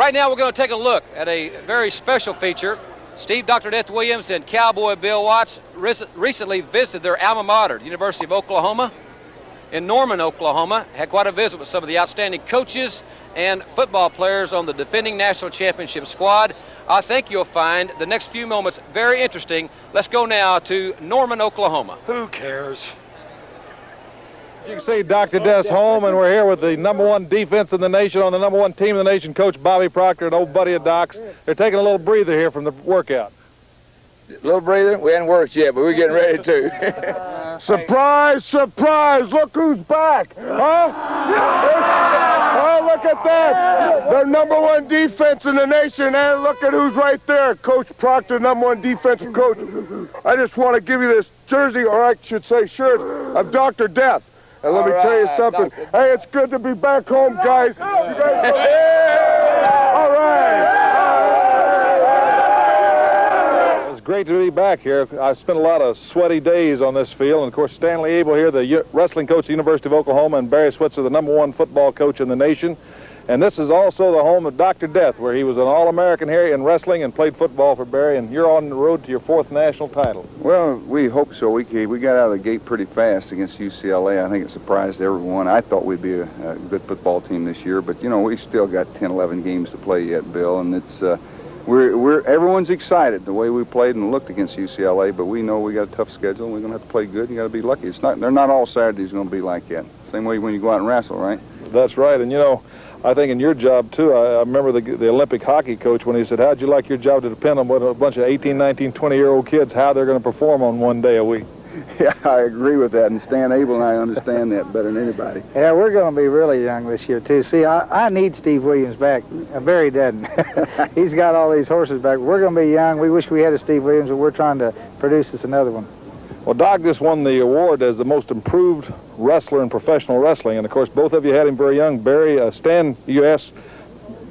Right now we're going to take a look at a very special feature. Steve Dr. Death Williams and Cowboy Bill Watts recently visited their alma mater, the University of Oklahoma, in Norman, Oklahoma. Had quite a visit with some of the outstanding coaches and football players on the defending national championship squad. I think you'll find the next few moments very interesting. Let's go now to Norman, Oklahoma. Who cares? You can see Dr. Death's home, and we're here with the #1 defense in the nation on the #1 team in the nation, Coach Bobby Proctor, an old buddy of Doc's. They're taking a little breather here from the workout. A little breather? We hadn't worked yet, but we're getting ready to. Surprise, surprise, look who's back, huh? Oh, look at that. They're #1 defense in the nation, and look at who's right there. Coach Proctor, #1 defensive coach. I just want to give you this jersey, or I should say shirt, of Dr. Death. And let me tell you something. Hey, it's good to be back home, guys. You guys all right. It's great to be back here. I've spent a lot of sweaty days on this field, and of course Stanley Abel here, the wrestling coach at the University of Oklahoma, and Barry Switzer, the #1 football coach in the nation. And this is also the home of Dr. Death, where he was an All-American here in wrestling and played football for Barry, and you're on the road to your 4th national title. Well, we hope so. We got out of the gate pretty fast against UCLA. I think it surprised everyone. I thought we'd be a good football team this year, but, you know, we still got 10, 11 games to play yet, Bill, and it's everyone's excited the way we played and looked against UCLA, but we know we got a tough schedule. We're going to have to play good. You got to be lucky. They're not all Saturdays going to be like that. Same way when you go out and wrestle, right? That's right, and you know, I think in your job, too, I remember the Olympic hockey coach when he said, how'd you like your job to depend on what a bunch of 18, 19, 20-year-old kids, how they're going to perform on one day a week? Yeah, I agree with that, and Stan Abel and I understand that better than anybody. Yeah, we're going to be really young this year, too. See, I need Steve Williams back. Barry doesn't. He's got all these horses back. We're going to be young. We wish we had a Steve Williams, but we're trying to produce us another one. Well, Doc just won the award as the most improved wrestler in professional wrestling, and of course both of you had him very young. Barry, Stan,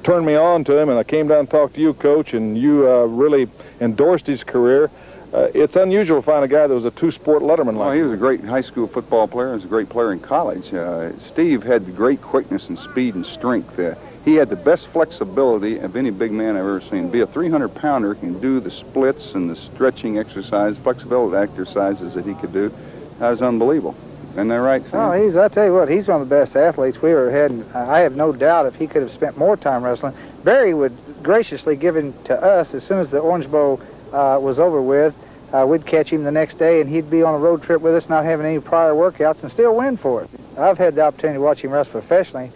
turned me on to him, and I came down and talked to you, Coach, and you really endorsed his career. It's unusual to find a guy that was a two-sport letterman like Well, he was a great high school football player. He was a great player in college. Steve had the great quickness and speed and strength. He had the best flexibility of any big man I've ever seen. Be a 300-pounder, can do the splits and the stretching exercise, flexibility exercises that he could do. That was unbelievable. Isn't that right, Sam? Oh, I tell you what, he's one of the best athletes we ever had. And I have no doubt if he could have spent more time wrestling, Barry would graciously give him to us as soon as the Orange Bowl was over with. We'd catch him the next day, and he'd be on a road trip with us, not having any prior workouts, and still win for it. I've had the opportunity to watch him wrestle professionally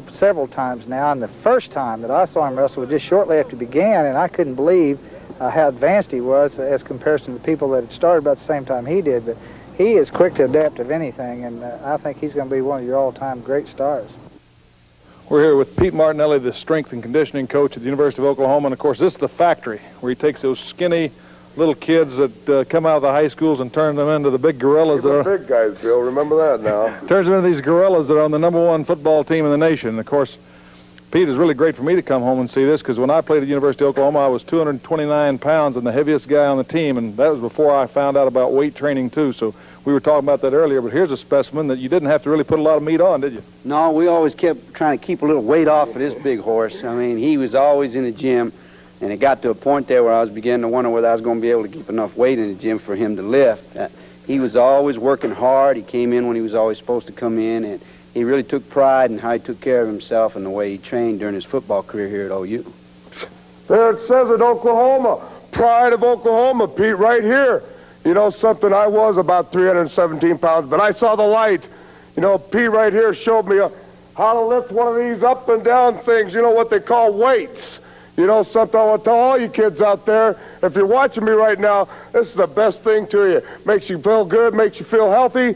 several times now, and the first time that I saw him wrestle was just shortly after he began, and I couldn't believe how advanced he was as comparison to the people that had started about the same time he did. But he is quick to adapt to anything, and I think he's going to be one of your all-time great stars. We're here with Pete Martinelli, the strength and conditioning coach at the University of Oklahoma, and of course this is the factory where he takes those skinny little kids that come out of the high schools and turn them into the big gorillas. They're big guys, Bill. Remember that now. Turns them into these gorillas that are on the #1 football team in the nation. And of course, Pete, is really great for me to come home and see this, because when I played at the University of Oklahoma, I was 229 pounds and the heaviest guy on the team, and that was before I found out about weight training too. So we were talking about that earlier, but here's a specimen that you didn't have to really put a lot of meat on, did you? No, we always kept trying to keep a little weight off of this big horse. I mean, he was always in the gym. And it got to a point there where I was beginning to wonder whether I was going to be able to keep enough weight in the gym for him to lift. He was always working hard. He came in when he was always supposed to come in, and he really took pride in how he took care of himself and the way he trained during his football career here at OU. There it says it, Oklahoma. Pride of Oklahoma, Pete, right here. You know something, I was about 317 pounds, but I saw the light. You know, Pete right here showed me how to lift one of these up and down things, you know, what they call weights. You know something, I want to tell all you kids out there, if you're watching me right now, this is the best thing to you. Makes you feel good, makes you feel healthy.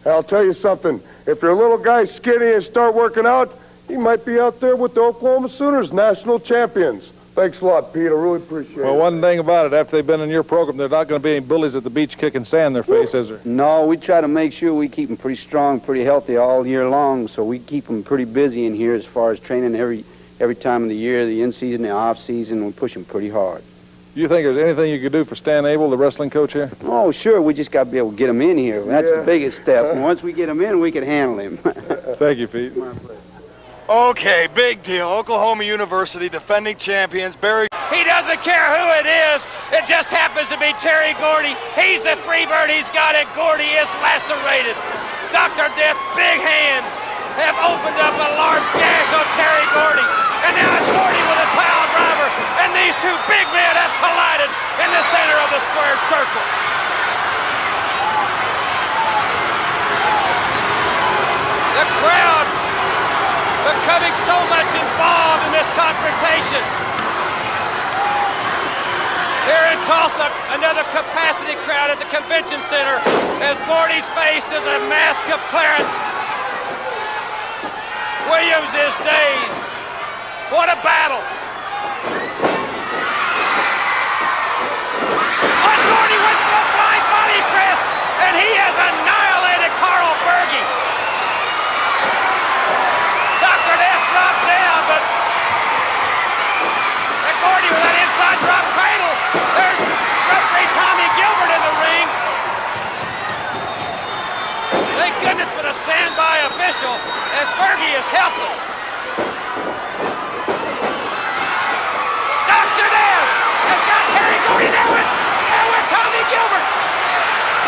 And I'll tell you something, if you're a little guy skinny and start working out, you might be out there with the Oklahoma Sooners, national champions. Thanks a lot, Pete. I really appreciate it. Well, one thing about it, after they've been in your program, there's not going to be any bullies at the beach kicking sand in their face, is there? No, we try to make sure we keep them pretty strong, pretty healthy all year long, so we keep them pretty busy in here as far as training every time of the year, the in-season, the off-season. We push them pretty hard. Do you think there's anything you could do for Stan Abel, the wrestling coach here? Oh, sure. We just got to be able to get him in here. That's the biggest step. And once we get him in, we can handle him. Thank you, Pete. My pleasure. Okay, big deal. Oklahoma University, defending champions, Barry. He doesn't care who it is. It just happens to be Terry Gordy. He's the free bird. He's got it. Gordy is lacerated. Dr. Death's big hands have opened up a large gash on Terry Gordy. And now it's Gordy with a pile driver. And these two big men have collided in the center of the squared circle. The crowd becoming so much involved in this confrontation. Here in Tulsa, another capacity crowd at the convention center as Gordy's face is a mask of claret. Williams is dazed. What a battle. Oh, Gordy went for a flying body press, and he has annihilated Carl Fergie. Dr. Death dropped down, but Gordy with that inside drop cradle. There's referee Tommy Gilbert in the ring. Thank goodness for the standby official as Fergie is helpless. Dr. Death has got Terry Gordy now with Tommy Gilbert.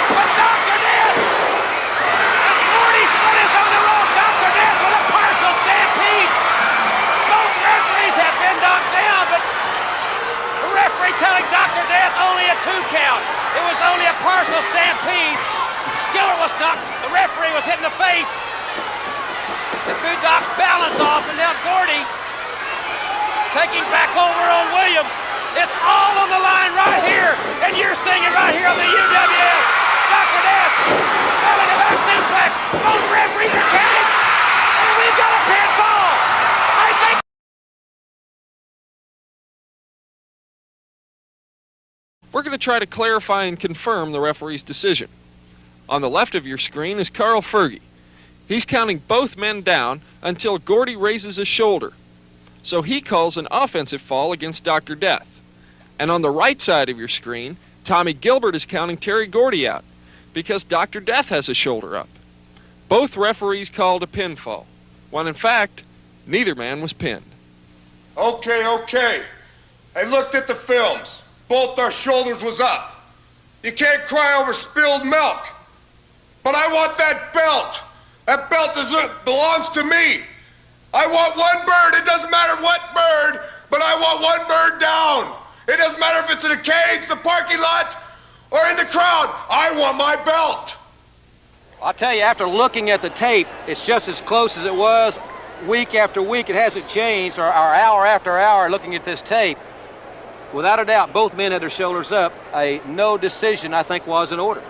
But Dr. Death and Gordy's foot is on the rope. Dr. Death with a partial stampede. Both referees have been knocked down, but the referee telling Dr. Death only a 2 count. It was only a partial stampede. Gilbert was knocked, the referee was hit in the face. It threw Doc's balance off, and now Gordy taking back over on Williams. It's all on the line right here, and you're singing right here on the UWF. Dr. Death, belly to back suplex. Both referees are counting, and we've got a pinfall. I think. We're going to try to clarify and confirm the referee's decision. On the left of your screen is Carl Fergie. He's counting both men down until Gordy raises his shoulder. So he calls an offensive fall against Dr. Death. And on the right side of your screen, Tommy Gilbert is counting Terry Gordy out because Dr. Death has his shoulder up. Both referees called a pinfall, when in fact, neither man was pinned. Okay. I looked at the films. Both our shoulders was up. You can't cry over spilled milk. But I want that belt. That belt belongs to me. I want one bird. It doesn't matter what bird, but I want one bird down. It doesn't matter if it's in a cage, the parking lot, or in the crowd. I want my belt. I'll tell you, after looking at the tape, it's just as close as it was week after week. It hasn't changed, or hour after hour looking at this tape. Without a doubt, both men had their shoulders up. A no decision, I think, was in order.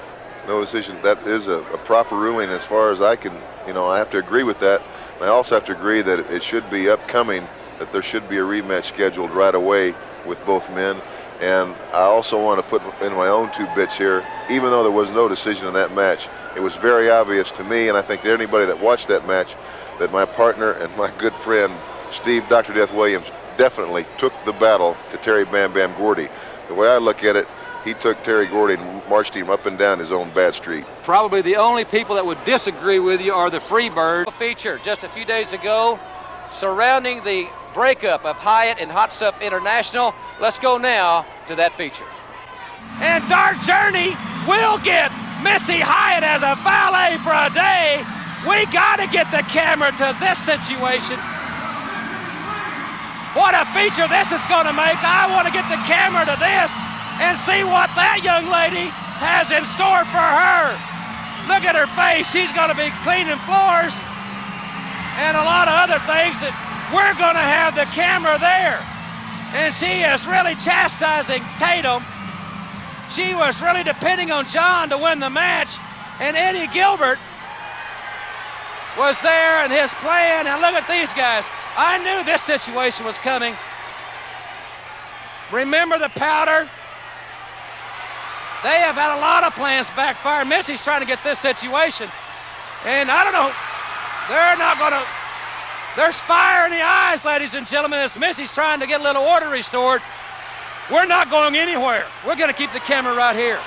No decision. That is a proper ruling as far as I can, I have to agree with that. And I also have to agree that it should be upcoming, that there should be a rematch scheduled right away with both men. And I also want to put in my own 2 bits here. Even though there was no decision in that match, it was very obvious to me, and I think to anybody that watched that match, that my partner and my good friend, Steve Dr. Death Williams, definitely took the battle to Terry Bam Bam Gordy. The way I look at it, he took Terry Gordy and marched him up and down his own bad street. Probably the only people that would disagree with you are the Freebirds. Feature just a few days ago surrounding the breakup of Hyatt and Hot Stuff International. Let's go now to that feature. And Dark Journey will get Missy Hyatt as a valet for a day. We got to get the camera to this situation. What a feature this is going to make. I want to get the camera to this and see what that young lady has in store for her. Look at her face. She's going to be cleaning floors and a lot of other things that we're going to have the camera there. And she is really chastising Tatum. She was really depending on John to win the match, and Eddie Gilbert was there in his plan. And look at these guys. I knew this situation was coming. Remember the powder? They have had a lot of plans backfire. Missy's trying to get this situation. And I don't know, they're not going to, there's fire in the eyes, ladies and gentlemen, as Missy's trying to get a little order restored. We're not going anywhere. We're going to keep the camera right here.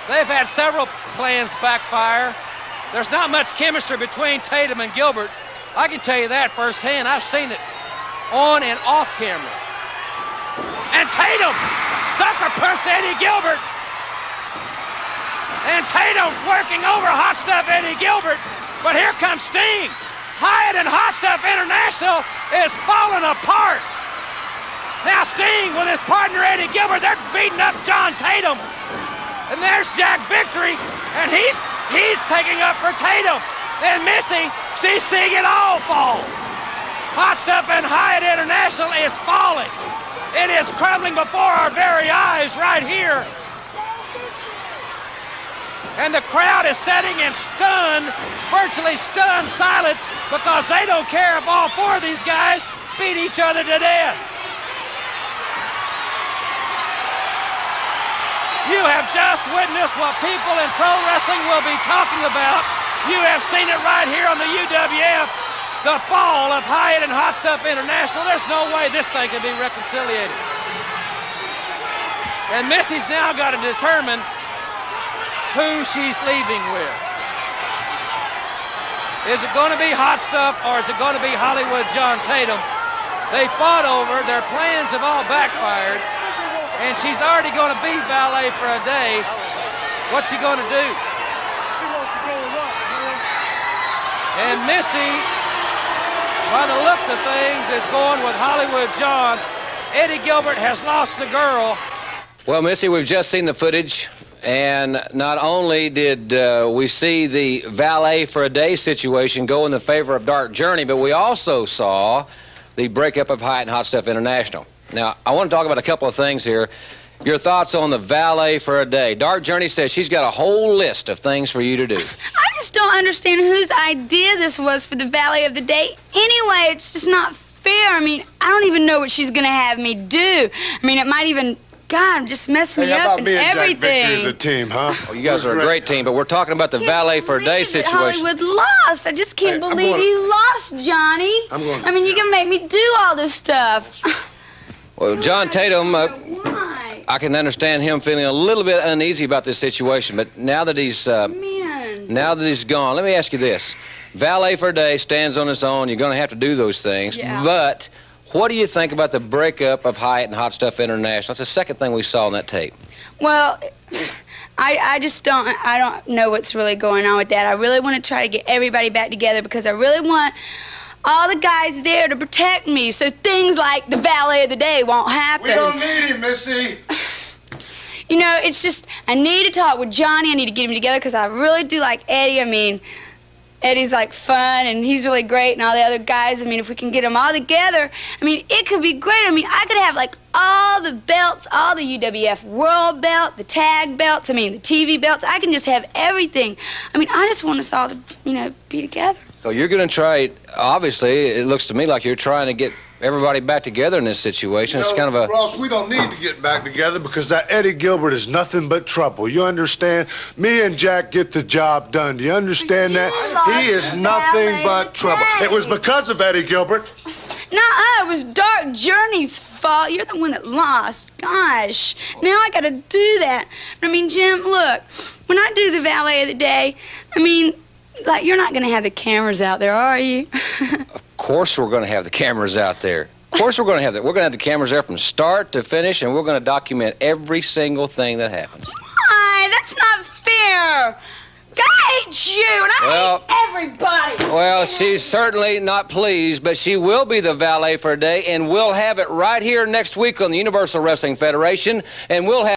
They've had several plans backfire. There's not much chemistry between Tatum and Gilbert. I can tell you that firsthand. I've seen it on and off camera. And Tatum sucker punch Eddie Gilbert. And Tatum working over Hot Stuff Eddie Gilbert. But here comes Sting. Hyatt and Hot Stuff International is falling apart. Now Sting with his partner Eddie Gilbert, they're beating up John Tatum. And there's Jack Victory, and he's taking up for Tatum. And Missy, she's seeing it all fall. Hot Stuff and Hyatt International is falling. It is crumbling before our very eyes right here. And the crowd is sitting in stunned, virtually stunned silence because they don't care if all four of these guys beat each other to death. You have just witnessed what people in pro wrestling will be talking about. You have seen it right here on the UWF, the fall of Hyatt and Hot Stuff International. There's no way this thing can be reconciliated. And Missy's now got to determine who she's leaving with. Is it going to be Hot Stuff or is it going to be Hollywood John Tatum? They fought over, their plans have all backfired, and she's already going to be valet for a day. What's she going to do? And Missy, by the looks of things, is going with Hollywood John. Eddie Gilbert has lost the girl. Well, Missy, we've just seen the footage. And not only did we see the valet for a day situation go in the favor of Dark Journey, but we also saw the breakup of Hyatt and Hot Stuff International. Now, I want to talk about a couple of things here. Your thoughts on the valet for a day. Dark Journey says she's got a whole list of things for you to do. I just don't understand whose idea this was for the valet of the day. Anyway, it's just not fair. I mean, I don't even know what she's going to have me do. I mean, it might even... God, just mess me up and everything. Jack Victory as a team, huh? Oh, you guys are a great team, but we're talking about the valet for a day situation. Hollywood lost. I just can't believe he lost, Johnny. I mean, you're going to make me do all this stuff. Well, John Tatum, I can understand him feeling a little bit uneasy about this situation, but now that he's gone, let me ask you this. Valet for a day stands on its own. You're going to have to do those things, but... What do you think about the breakup of Hyatt and Hot Stuff International? That's the second thing we saw on that tape. Well, I don't know what's really going on with that. I really want to try to get everybody back together because I really want all the guys there to protect me so things like the valet of the day won't happen. We don't need him, Missy. You know, it's just, I need to talk with Johnny. I need to get him together because I really do like Eddie. I mean, Eddie's like fun and he's really great and all the other guys. I mean, if we can get them all together, I mean, it could be great. I mean, I could have like all the belts, all the UWF World belt, the tag belts, I mean, the TV belts. I can just have everything. I mean, I just want us all to, you know, be together. So you're going to try, obviously, it looks to me like you're trying to get everybody back together in this situation. It's kind of a... Ross, we don't need to get back together because that Eddie Gilbert is nothing but trouble. You understand? Me and Jack get the job done. Do you understand that? He is nothing but trouble. It was because of Eddie Gilbert. Nuh-uh, it was Dark Journey's fault. You're the one that lost. Gosh, now I gotta do that. I mean, Jim, look, when I do the valet of the day, I mean, like, you're not gonna have the cameras out there, are you? Of course we're gonna have the cameras out there. Of course we're gonna have that. We're gonna have the cameras there from start to finish, and we're gonna document every single thing that happens. Why? That's not fair. I hate you, and I hate everybody. Well, she's certainly not pleased, but she will be the valet for a day, and we'll have it right here next week on the Universal Wrestling Federation, and we'll have